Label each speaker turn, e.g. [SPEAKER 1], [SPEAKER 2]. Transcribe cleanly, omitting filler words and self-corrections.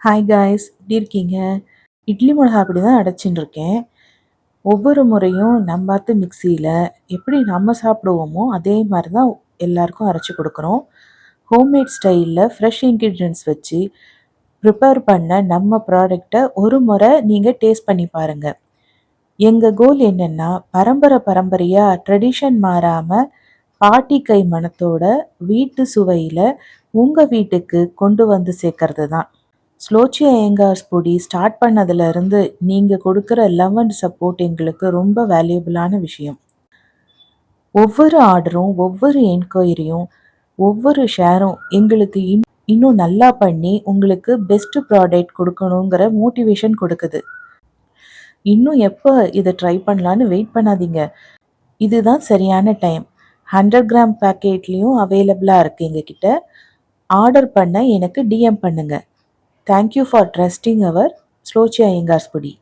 [SPEAKER 1] Hi guys, எப்படி இருக்கீங்க? இட்லி மிளகா அப்படி தான் அடைச்சின்னு இருக்கேன். ஒவ்வொரு முறையும் நம்பாத்து மிக்சியில் எப்படி நம்ம சாப்பிடுவோமோ அதே மாதிரி தான் எல்லாருக்கும் அரைச்சி கொடுக்குறோம். ஹோம்மேட் ஸ்டைலில் ஃப்ரெஷ் இன்க்ரீடியன்ட்ஸ் வச்சு ப்ரிப்பேர் பண்ண நம்ம ப்ராடக்டை ஒரு முறை நீங்கள் டேஸ்ட் பண்ணி பாருங்கள். எங்கள் கோல் என்னென்னா, பரம்பரை பரம்பரையாக ட்ரெடிஷன் மாறாமல் பாட்டி கை மணத்தோட வீட்டு சுவையில் உங்கள் வீட்டுக்கு கொண்டு வந்து சேர்க்கறது தான். ஸ்லோச்சி ஐயங்கார்ஸ் பொடி ஸ்டார்ட் பண்ணதுலேருந்து நீங்கள் கொடுக்குற லவ் அண்ட் சப்போர்ட் எங்களுக்கு ரொம்ப வேல்யூபிளான விஷயம். ஒவ்வொரு ஆர்டரும், ஒவ்வொரு என்கொயரியும், ஒவ்வொரு ஷேரும் எங்களுக்கு இன்னும் நல்லா பண்ணி உங்களுக்கு பெஸ்ட் ப்ராடக்ட் கொடுக்கணுங்கிற மோட்டிவேஷன் கொடுக்குது. இன்னும் எப்போ இதை ட்ரை பண்ணலான்னு வெயிட் பண்ணாதீங்க. இதுதான் சரியான டைம். 100 கிராம் பேக்கெட்லேயும் அவைலபிளாக இருக்குது எங்ககிட்ட. ஆர்டர் பண்ண எனக்கு டிஎம் பண்ணுங்கள். Thank you for trusting our Slochi Iyengar's Pudi.